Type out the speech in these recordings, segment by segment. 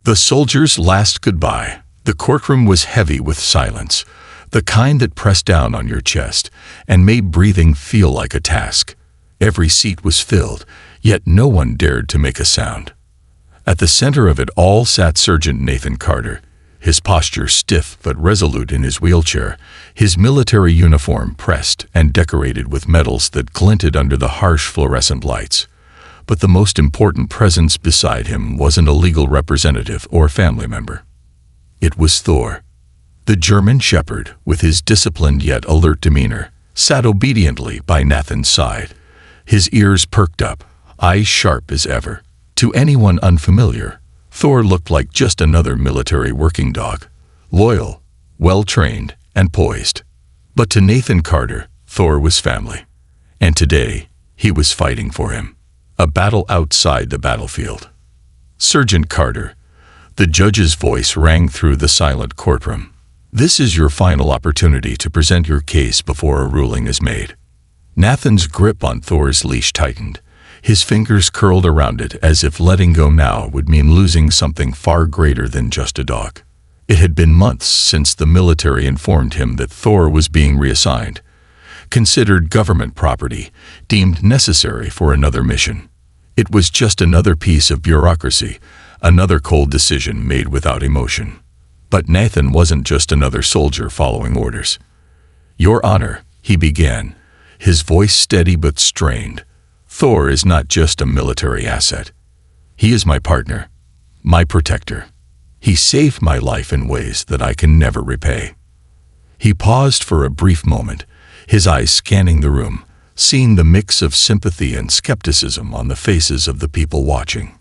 The soldier's last goodbye. The courtroom was heavy with silence, the kind that pressed down on your chest and made breathing feel like a task. Every seat was filled, yet no one dared to make a sound. At the center of it all sat Sergeant Nathan Carter, his posture stiff but resolute in his wheelchair, his military uniform pressed and decorated with medals that glinted under the harsh fluorescent lights. But the most important presence beside him wasn't a legal representative or family member. It was Thor. The German shepherd, with his disciplined yet alert demeanor, sat obediently by Nathan's side, his ears perked up, eyes sharp as ever. To anyone unfamiliar, Thor looked like just another military working dog, loyal, well-trained, and poised. But to Nathan Carter, Thor was family. And today, he was fighting for him. A battle outside the battlefield. Sergeant Carter, the judge's voice rang through the silent courtroom. This is your final opportunity to present your case before a ruling is made. Nathan's grip on Thor's leash tightened. His fingers curled around it as if letting go now would mean losing something far greater than just a dog. It had been months since the military informed him that Thor was being reassigned, considered government property, deemed necessary for another mission. It was just another piece of bureaucracy, another cold decision made without emotion. But Nathan wasn't just another soldier following orders. "Your Honor," he began, his voice steady but strained. "Thor is not just a military asset. He is my partner, my protector. He saved my life in ways that I can never repay." He paused for a brief moment, his eyes scanning the room, seeing the mix of sympathy and skepticism on the faces of the people watching.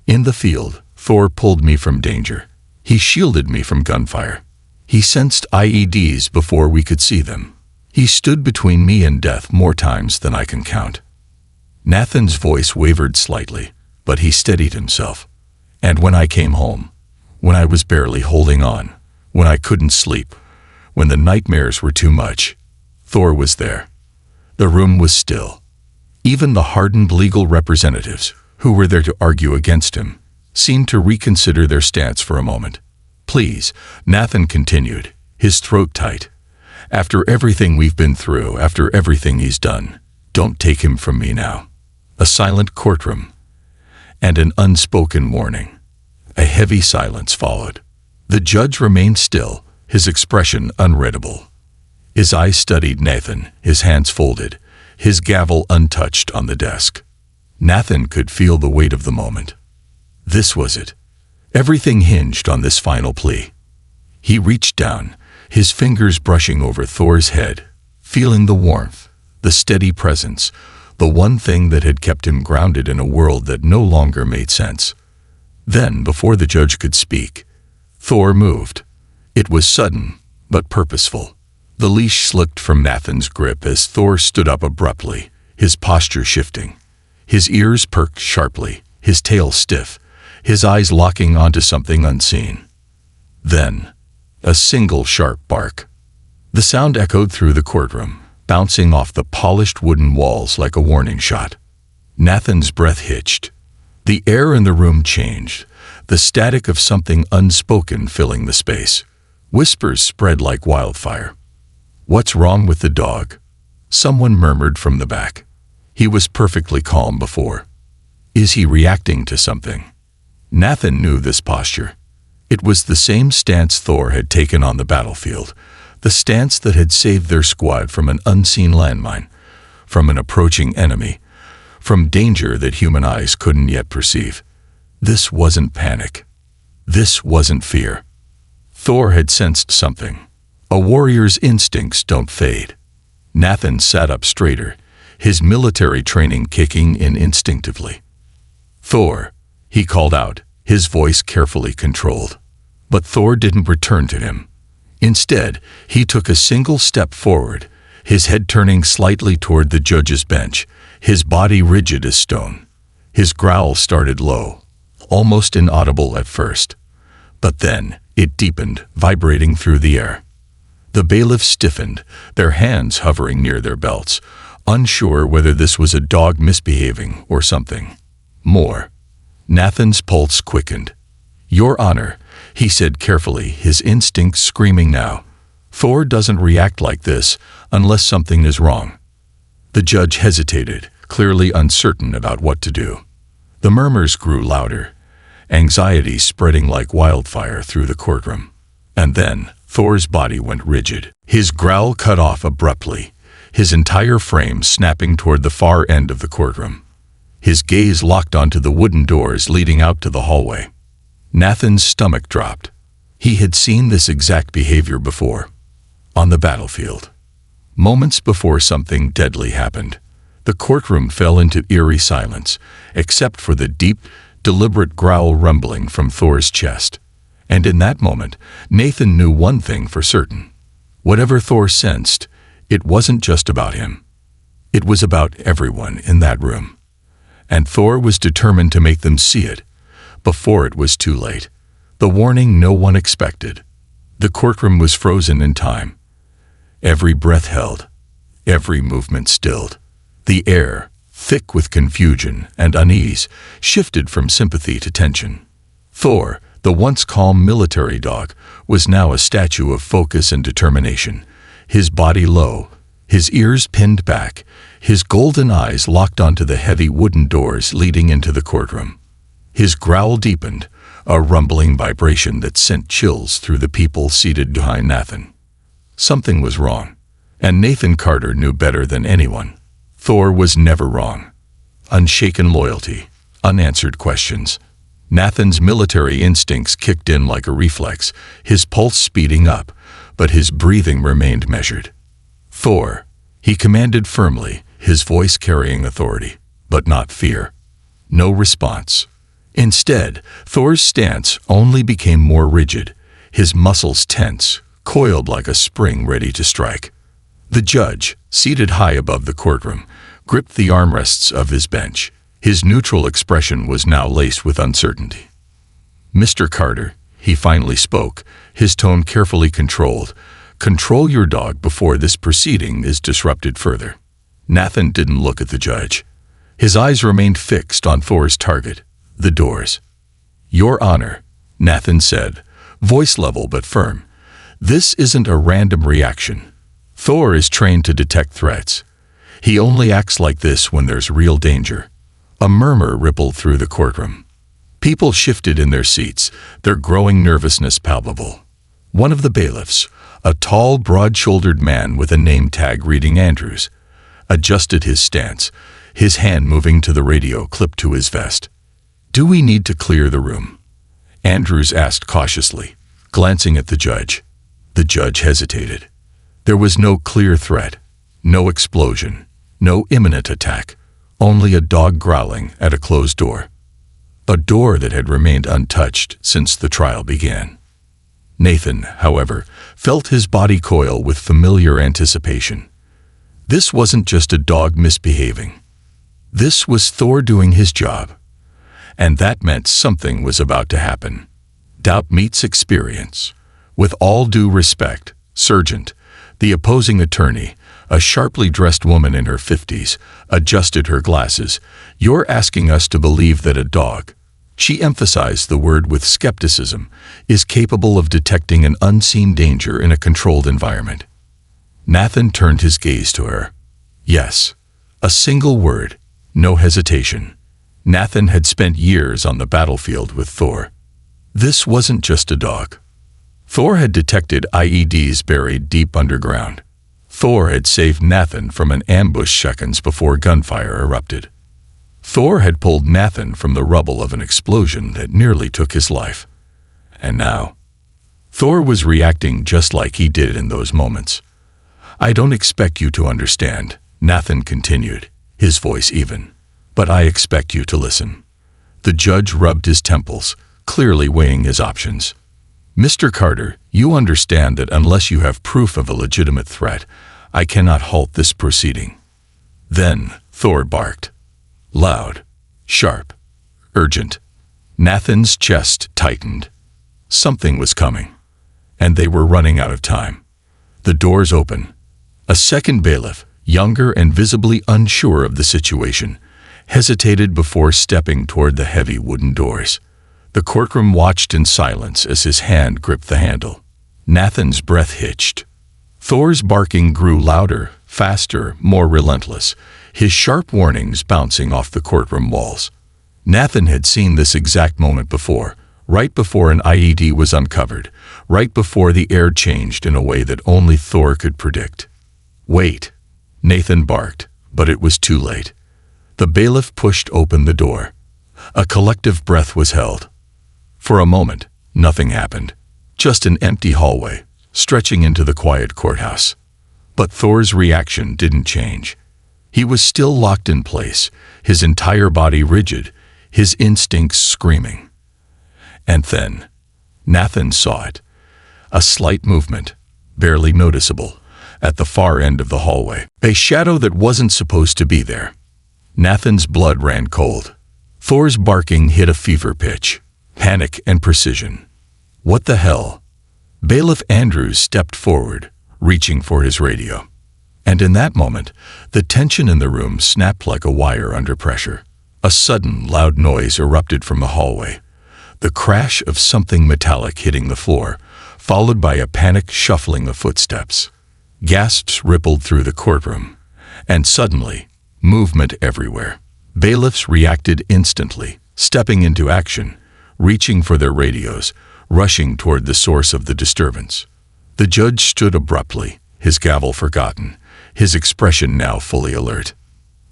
"In the field, Thor pulled me from danger. He shielded me from gunfire. He sensed IEDs before we could see them. He stood between me and death more times than I can count." Nathan's voice wavered slightly, but he steadied himself. "And when I came home, when I was barely holding on, when I couldn't sleep, when the nightmares were too much, Thor was there." The room was still. Even the hardened legal representatives, who were there to argue against him, seemed to reconsider their stance for a moment. "Please," Nathan continued, his throat tight. "After everything we've been through, after everything he's done, don't take him from me now." A silent courtroom, and an unspoken warning. A heavy silence followed. The judge remained still, his expression unreadable. His eyes studied Nathan, his hands folded, his gavel untouched on the desk. Nathan could feel the weight of the moment. This was it. Everything hinged on this final plea. He reached down, his fingers brushing over Thor's head, feeling the warmth, the steady presence, the one thing that had kept him grounded in a world that no longer made sense. Then, before the judge could speak, Thor moved. It was sudden, but purposeful. The leash slipped from Nathan's grip as Thor stood up abruptly, his posture shifting. His ears perked sharply, his tail stiff, his eyes locking onto something unseen. Then, a single sharp bark. The sound echoed through the courtroom, bouncing off the polished wooden walls like a warning shot. Nathan's breath hitched. The air in the room changed, the static of something unspoken filling the space. Whispers spread like wildfire. "What's wrong with the dog?" someone murmured from the back. He was perfectly calm before. Is he reacting to something? Nathan knew this posture. It was the same stance Thor had taken on the battlefield, the stance that had saved their squad from an unseen landmine, from an approaching enemy, from danger that human eyes couldn't yet perceive. This wasn't panic. This wasn't fear. Thor had sensed something. A warrior's instincts don't fade. Nathan sat up straighter, his military training kicking in instinctively. "Thor," he called out, his voice carefully controlled. But Thor didn't return to him. Instead, he took a single step forward, his head turning slightly toward the judge's bench, his body rigid as stone. His growl started low, almost inaudible at first. But then, it deepened, vibrating through the air. The bailiffs stiffened, their hands hovering near their belts, unsure whether this was a dog misbehaving or something more. Nathan's pulse quickened. "Your Honor," he said carefully, his instincts screaming now. "Thor doesn't react like this unless something is wrong." The judge hesitated, clearly uncertain about what to do. The murmurs grew louder, anxiety spreading like wildfire through the courtroom. And then Thor's body went rigid. His growl cut off abruptly, his entire frame snapping toward the far end of the courtroom. His gaze locked onto the wooden doors leading out to the hallway. Nathan's stomach dropped. He had seen this exact behavior before, on the battlefield. Moments before something deadly happened, the courtroom fell into eerie silence, except for the deep, deliberate growl rumbling from Thor's chest. And in that moment, Nathan knew one thing for certain. Whatever Thor sensed, it wasn't just about him. It was about everyone in that room. And Thor was determined to make them see it, before it was too late. The warning no one expected. The courtroom was frozen in time. Every breath held, every movement stilled. The air, thick with confusion and unease, shifted from sympathy to tension. Thor, the once calm military dog, was now a statue of focus and determination, his body low, his ears pinned back, his golden eyes locked onto the heavy wooden doors leading into the courtroom. His growl deepened, a rumbling vibration that sent chills through the people seated behind Nathan. Something was wrong, and Nathan Carter knew better than anyone. Thor was never wrong. Unshaken loyalty, unanswered questions. Nathan's military instincts kicked in like a reflex, his pulse speeding up, but his breathing remained measured. "Thor," he commanded firmly, his voice carrying authority, but not fear. No response. Instead, Thor's stance only became more rigid, his muscles tense, coiled like a spring ready to strike. The judge, seated high above the courtroom, gripped the armrests of his bench. His neutral expression was now laced with uncertainty. "Mr. Carter," he finally spoke, his tone carefully controlled, "control your dog before this proceeding is disrupted further." Nathan didn't look at the judge. His eyes remained fixed on Thor's target, the doors. "Your Honor," Nathan said, voice level but firm, "this isn't a random reaction. Thor is trained to detect threats. He only acts like this when there's real danger." A murmur rippled through the courtroom. People shifted in their seats, their growing nervousness palpable. One of the bailiffs, a tall, broad-shouldered man with a name tag reading Andrews, adjusted his stance, his hand moving to the radio clipped to his vest. "Do we need to clear the room?" Andrews asked cautiously, glancing at the judge. The judge hesitated. There was no clear threat, no explosion, no imminent attack. Only a dog growling at a closed door. A door that had remained untouched since the trial began. Nathan, however, felt his body coil with familiar anticipation. This wasn't just a dog misbehaving. This was Thor doing his job. And that meant something was about to happen. Doubt meets experience. With all due respect, Sergeant, the opposing attorney, a sharply dressed woman in her 50s, adjusted her glasses. "You're asking us to believe that a dog," she emphasized the word with skepticism, "is capable of detecting an unseen danger in a controlled environment." Nathan turned his gaze to her. Yes, a single word, no hesitation. Nathan had spent years on the battlefield with Thor. This wasn't just a dog. Thor had detected IEDs buried deep underground. Thor had saved Nathan from an ambush seconds before gunfire erupted. Thor had pulled Nathan from the rubble of an explosion that nearly took his life. And now, Thor was reacting just like he did in those moments. "I don't expect you to understand," Nathan continued, his voice even, "but I expect you to listen." The judge rubbed his temples, clearly weighing his options. "Mr. Carter, you understand that unless you have proof of a legitimate threat, I cannot halt this proceeding." Then Thor barked. Loud, sharp, urgent. Nathan's chest tightened. Something was coming, and they were running out of time. The doors opened. A second bailiff, younger and visibly unsure of the situation, hesitated before stepping toward the heavy wooden doors. The courtroom watched in silence as his hand gripped the handle. Nathan's breath hitched. Thor's barking grew louder, faster, more relentless, his sharp warnings bouncing off the courtroom walls. Nathan had seen this exact moment before, right before an IED was uncovered, right before the air changed in a way that only Thor could predict. "Wait," Nathan barked, but it was too late. The bailiff pushed open the door. A collective breath was held. For a moment, nothing happened. Just an empty hallway, stretching into the quiet courthouse. But Thor's reaction didn't change. He was still locked in place, his entire body rigid, his instincts screaming. And then, Nathan saw it. A slight movement, barely noticeable, at the far end of the hallway. A shadow that wasn't supposed to be there. Nathan's blood ran cold. Thor's barking hit a fever pitch. Panic and precision. What the hell? Bailiff Andrews stepped forward, reaching for his radio. And in that moment, the tension in the room snapped like a wire under pressure. A sudden, loud noise erupted from the hallway. The crash of something metallic hitting the floor, followed by a panicked shuffling of footsteps. Gasps rippled through the courtroom. And suddenly, movement everywhere. Bailiffs reacted instantly, stepping into action, reaching for their radios, rushing toward the source of the disturbance. The judge stood abruptly, his gavel forgotten, his expression now fully alert.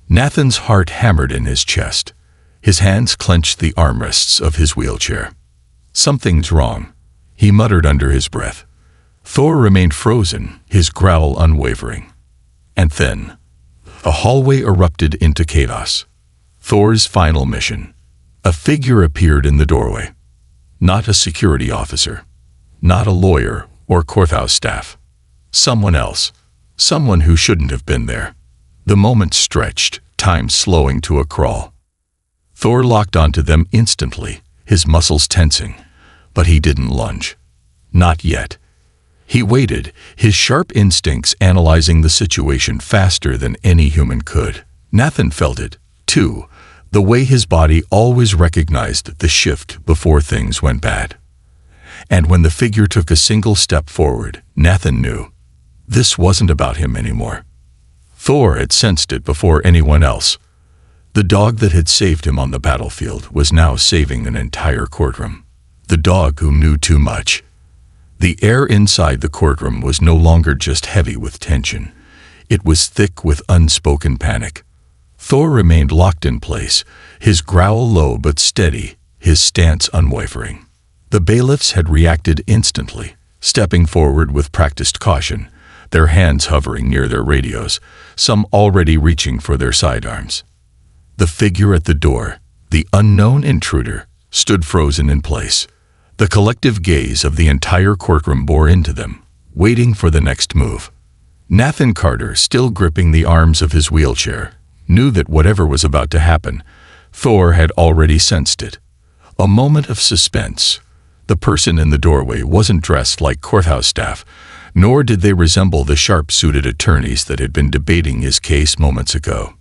Nathan's heart hammered in his chest. His hands clenched the armrests of his wheelchair. "Something's wrong," he muttered under his breath. Thor remained frozen, his growl unwavering. And then, a hallway erupted into chaos. Thor's final mission. A figure appeared in the doorway. Not a security officer. Not a lawyer or courthouse staff. Someone else. Someone who shouldn't have been there. The moment stretched, time slowing to a crawl. Thor locked onto them instantly, his muscles tensing. But he didn't lunge. Not yet. He waited, his sharp instincts analyzing the situation faster than any human could. Nathan felt it, too, the way his body always recognized the shift before things went bad. And when the figure took a single step forward, Nathan knew. This wasn't about him anymore. Thor had sensed it before anyone else. The dog that had saved him on the battlefield was now saving an entire courtroom. The dog who knew too much. The air inside the courtroom was no longer just heavy with tension. It was thick with unspoken panic. Thor remained locked in place, his growl low but steady, his stance unwavering. The bailiffs had reacted instantly, stepping forward with practiced caution, their hands hovering near their radios, some already reaching for their sidearms. The figure at the door, the unknown intruder, stood frozen in place. The collective gaze of the entire courtroom bore into them, waiting for the next move. Nathan Carter, still gripping the arms of his wheelchair, knew that whatever was about to happen, Thor had already sensed it. A moment of suspense. The person in the doorway wasn't dressed like courthouse staff, nor did they resemble the sharp-suited attorneys that had been debating his case moments ago.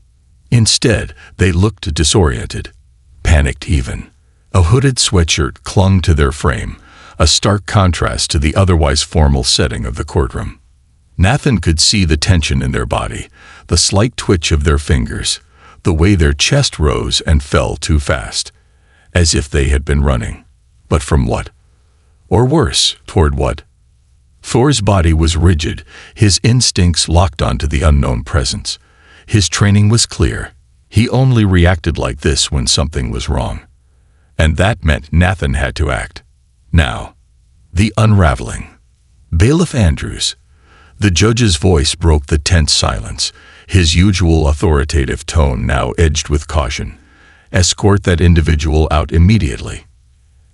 Instead, they looked disoriented, panicked even. A hooded sweatshirt clung to their frame, a stark contrast to the otherwise formal setting of the courtroom. Nathan could see the tension in their body, the slight twitch of their fingers, the way their chest rose and fell too fast, as if they had been running. But from what? Or worse, toward what? Thor's body was rigid, his instincts locked onto the unknown presence. His training was clear. He only reacted like this when something was wrong. And that meant Nathan had to act. Now, the unraveling. Bailiff Andrews. The judge's voice broke the tense silence, his usual authoritative tone now edged with caution. Escort that individual out immediately.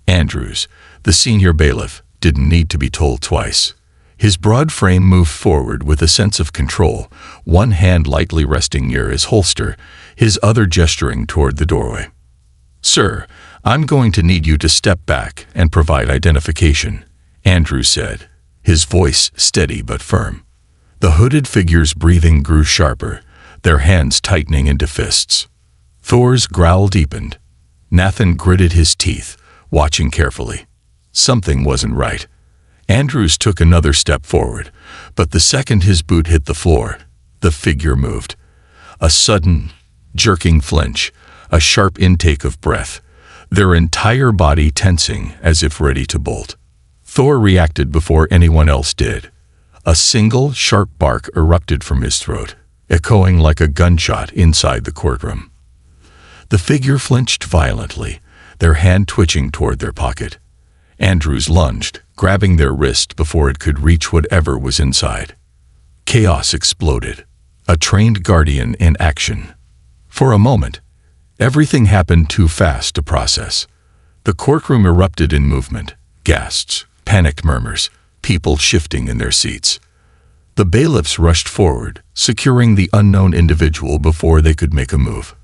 Andrews, the senior bailiff, didn't need to be told twice. His broad frame moved forward with a sense of control, one hand lightly resting near his holster, his other gesturing toward the doorway. "Sir, I'm going to need you to step back and provide identification," Andrews said, his voice steady but firm. The hooded figure's breathing grew sharper, their hands tightening into fists. Thor's growl deepened. Nathan gritted his teeth, watching carefully. Something wasn't right. Andrews took another step forward, but the second his boot hit the floor, the figure moved. A sudden, jerking flinch, a sharp intake of breath, their entire body tensing as if ready to bolt. Thor reacted before anyone else did. A single, sharp bark erupted from his throat, echoing like a gunshot inside the courtroom. The figure flinched violently, their hand twitching toward their pocket. Andrews lunged, grabbing their wrist before it could reach whatever was inside. Chaos exploded, a trained guardian in action. For a moment, everything happened too fast to process. The courtroom erupted in movement, gasps, panicked murmurs, people shifting in their seats. The bailiffs rushed forward, securing the unknown individual before they could make a move.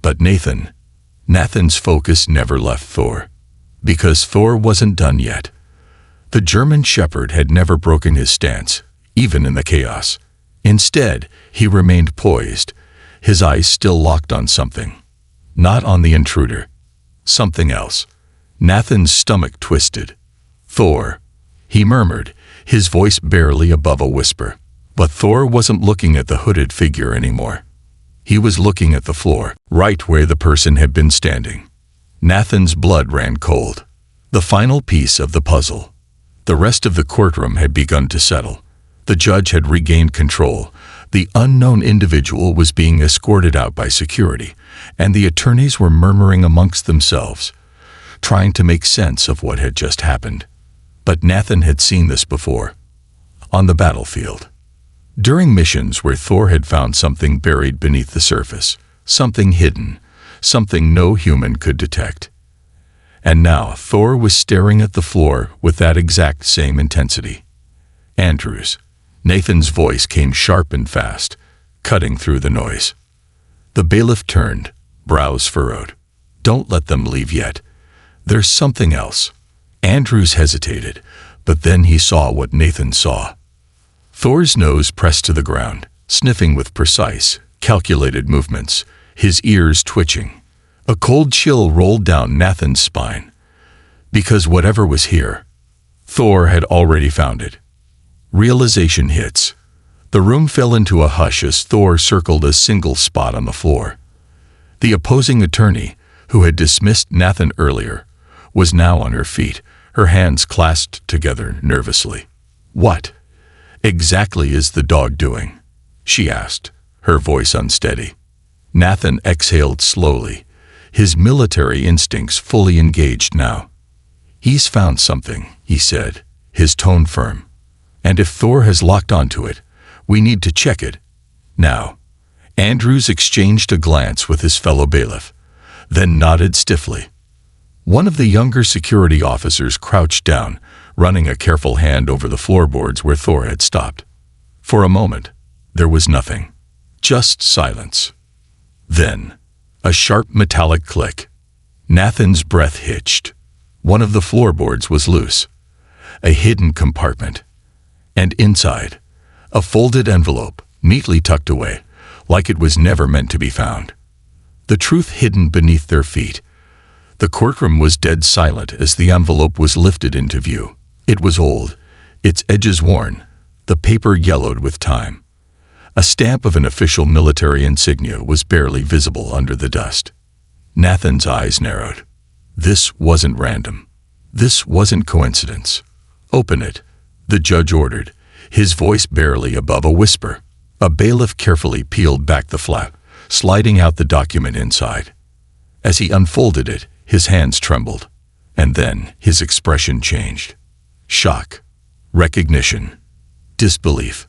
But Nathan's focus never left Thor. Because Thor wasn't done yet. The German shepherd had never broken his stance, even in the chaos. Instead, he remained poised, his eyes still locked on something. Not on the intruder. Something else. Nathan's stomach twisted. "Thor," he murmured, his voice barely above a whisper. But Thor wasn't looking at the hooded figure anymore. He was looking at the floor, right where the person had been standing. Nathan's blood ran cold. The final piece of the puzzle. The rest of the courtroom had begun to settle. The judge had regained control. The unknown individual was being escorted out by security, and the attorneys were murmuring amongst themselves, trying to make sense of what had just happened. But Nathan had seen this before. On the battlefield. During missions where Thor had found something buried beneath the surface, something hidden, something no human could detect. And now Thor was staring at the floor with that exact same intensity. "Andrews." Nathan's voice came sharp and fast, cutting through the noise. The bailiff turned, brows furrowed. "Don't let them leave yet. There's something else." Andrews hesitated, but then he saw what Nathan saw. Thor's nose pressed to the ground, sniffing with precise, calculated movements, his ears twitching. A cold chill rolled down Nathan's spine. Because whatever was here, Thor had already found it. Realization hits. The room fell into a hush as Thor circled a single spot on the floor. The opposing attorney, who had dismissed Nathan earlier, was now on her feet, her hands clasped together nervously. "What exactly is the dog doing?" she asked, her voice unsteady. Nathan exhaled slowly, his military instincts fully engaged now. "He's found something," he said, his tone firm. "And if Thor has locked onto it, we need to check it. Now." Andrews exchanged a glance with his fellow bailiff, then nodded stiffly. One of the younger security officers crouched down, running a careful hand over the floorboards where Thor had stopped. For a moment, there was nothing. Just silence. Then, a sharp metallic click. Nathan's breath hitched. One of the floorboards was loose. A hidden compartment. And inside, a folded envelope, neatly tucked away, like it was never meant to be found. The truth hidden beneath their feet. The courtroom was dead silent as the envelope was lifted into view. It was old, its edges worn, the paper yellowed with time. A stamp of an official military insignia was barely visible under the dust. Nathan's eyes narrowed. This wasn't random. This wasn't coincidence. "Open it," the judge ordered, his voice barely above a whisper. A bailiff carefully peeled back the flap, sliding out the document inside. As he unfolded it, his hands trembled, and then his expression changed. Shock, recognition, disbelief.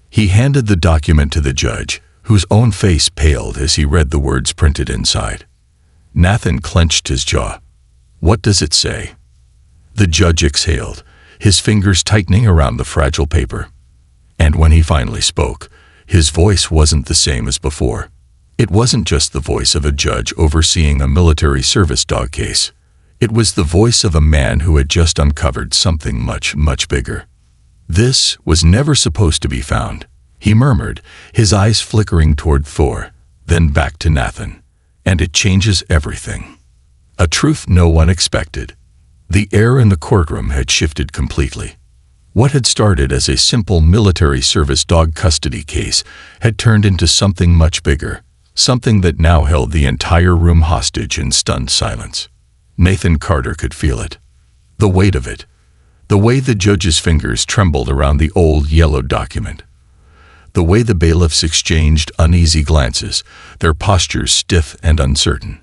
He handed the document to the judge, whose own face paled as he read the words printed inside. Nathan clenched his jaw. "What does it say?" The judge exhaled, his fingers tightening around the fragile paper. And when he finally spoke, his voice wasn't the same as before. It wasn't just the voice of a judge overseeing a military service dog case. It was the voice of a man who had just uncovered something much, much bigger. "This was never supposed to be found," he murmured, his eyes flickering toward Thor, then back to Nathan. "And it changes everything. A truth no one expected." The air in the courtroom had shifted completely. What had started as a simple military service dog custody case had turned into something much bigger, something that now held the entire room hostage in stunned silence. Nathan Carter could feel it. The weight of it. The way the judge's fingers trembled around the old yellow document. The way the bailiffs exchanged uneasy glances, their postures stiff and uncertain.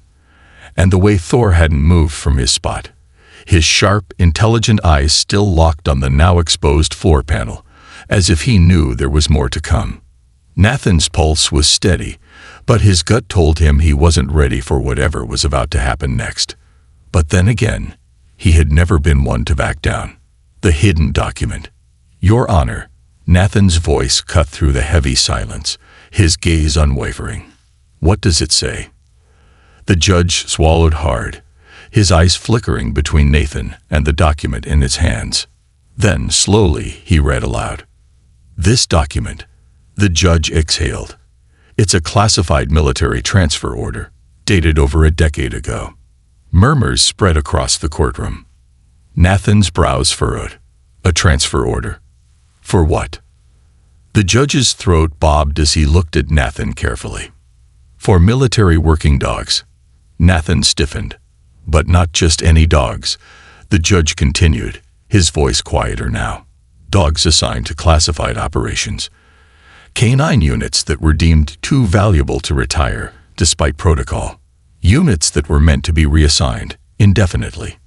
And the way Thor hadn't moved from his spot, his sharp, intelligent eyes still locked on the now exposed floor panel, as if he knew there was more to come. Nathan's pulse was steady, but his gut told him he wasn't ready for whatever was about to happen next. But then again, he had never been one to back down. The hidden document. Your Honor, Nathan's voice cut through the heavy silence, his gaze unwavering. What does it say? The judge swallowed hard, his eyes flickering between Nathan and the document in his hands. Then, slowly, he read aloud. This document, the judge exhaled. It's a classified military transfer order, dated over a decade ago. Murmurs spread across the courtroom. Nathan's brows furrowed. A transfer order. For what? The judge's throat bobbed as he looked at Nathan carefully. For military working dogs. Nathan stiffened. But not just any dogs. The judge continued, his voice quieter now. Dogs assigned to classified operations. Canine units that were deemed too valuable to retire, despite protocol. Units that were meant to be reassigned, indefinitely.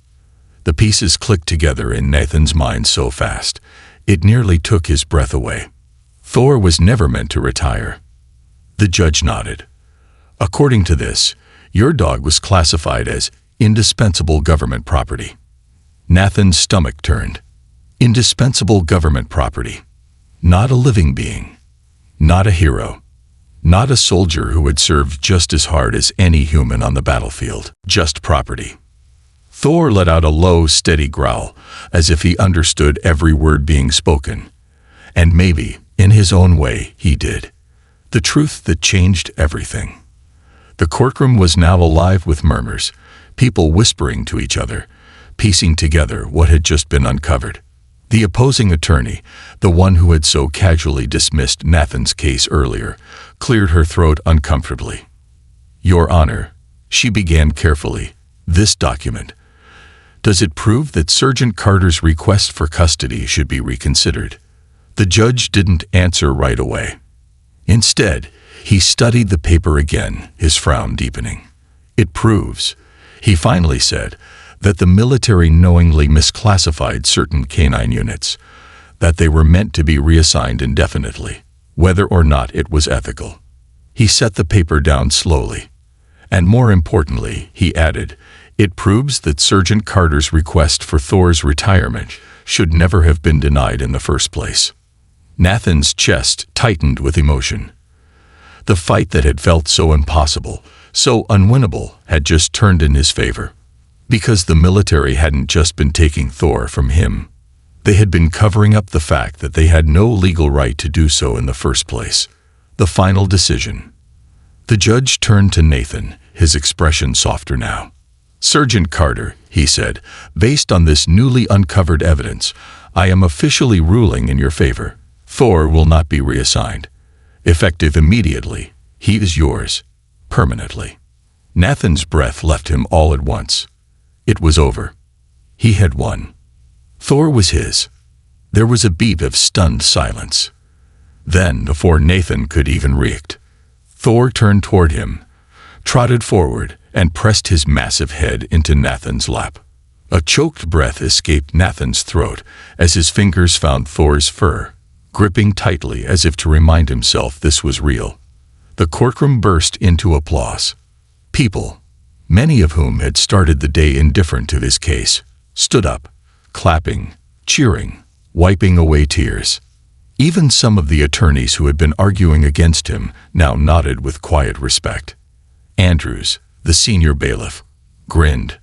The pieces clicked together in Nathan's mind so fast, it nearly took his breath away. Thor was never meant to retire. The judge nodded. According to this, your dog was classified as indispensable government property. Nathan's stomach turned. Indispensable government property. Not a living being. Not a hero. Not a soldier who had served just as hard as any human on the battlefield. Just property. Thor let out a low, steady growl, as if he understood every word being spoken. And maybe, in his own way, he did. The truth that changed everything. The courtroom was now alive with murmurs, people whispering to each other, piecing together what had just been uncovered. The opposing attorney, the one who had so casually dismissed Nathan's case earlier, cleared her throat uncomfortably. Your Honor, she began carefully, this document. Does it prove that Sergeant Carter's request for custody should be reconsidered? The judge didn't answer right away. Instead, he studied the paper again, his frown deepening. It proves, he finally said, that the military knowingly misclassified certain canine units, that they were meant to be reassigned indefinitely, whether or not it was ethical. He set the paper down slowly. And more importantly, he added, it proves that Sergeant Carter's request for Thor's retirement should never have been denied in the first place. Nathan's chest tightened with emotion. The fight that had felt so impossible, so unwinnable, had just turned in his favor. Because the military hadn't just been taking Thor from him. They had been covering up the fact that they had no legal right to do so in the first place. The final decision. The judge turned to Nathan, his expression softer now. Sergeant Carter, he said, based on this newly uncovered evidence, I am officially ruling in your favor. Thor will not be reassigned. Effective immediately, he is yours, permanently. Nathan's breath left him all at once. It was over. He had won. Thor was his. There was a beat of stunned silence. Then, before Nathan could even react, Thor turned toward him, trotted forward, and pressed his massive head into Nathan's lap. A choked breath escaped Nathan's throat as his fingers found Thor's fur, gripping tightly as if to remind himself this was real. The courtroom burst into applause. People, many of whom had started the day indifferent to this case, stood up, clapping, cheering, wiping away tears. Even some of the attorneys who had been arguing against him now nodded with quiet respect. Andrews, the senior bailiff, grinned.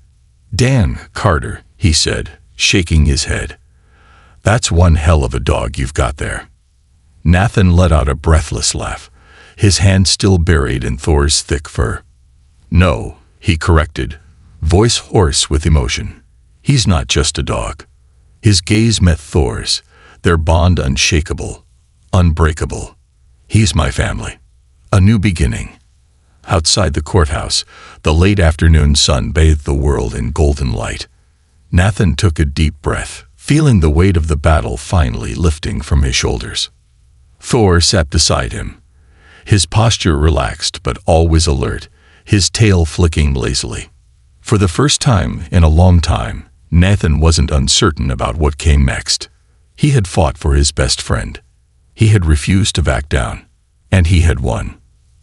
Dan Carter, he said, shaking his head. That's one hell of a dog you've got there. Nathan let out a breathless laugh, his hand still buried in Thor's thick fur. No, he corrected, voice hoarse with emotion. He's not just a dog. His gaze met Thor's, their bond unshakable, unbreakable. He's my family. A new beginning. Outside the courthouse, the late afternoon sun bathed the world in golden light. Nathan took a deep breath, feeling the weight of the battle finally lifting from his shoulders. Thor sat beside him, his posture relaxed but always alert, his tail flicking lazily. For the first time in a long time, Nathan wasn't uncertain about what came next. He had fought for his best friend. He had refused to back down. And he had won.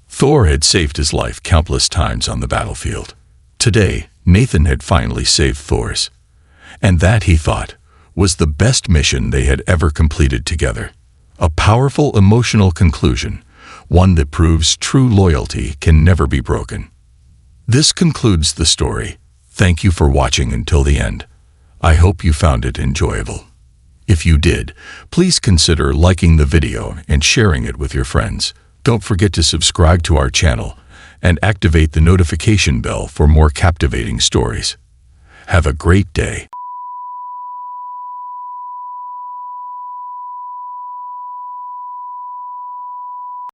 Thor had saved his life countless times on the battlefield. Today, Nathan had finally saved Thor's. And that, he thought, was the best mission they had ever completed together. A powerful emotional conclusion, one that proves true loyalty can never be broken. This concludes the story. Thank you for watching until the end. I hope you found it enjoyable. If you did, please consider liking the video and sharing it with your friends. Don't forget to subscribe to our channel and activate the notification bell for more captivating stories. Have a great day.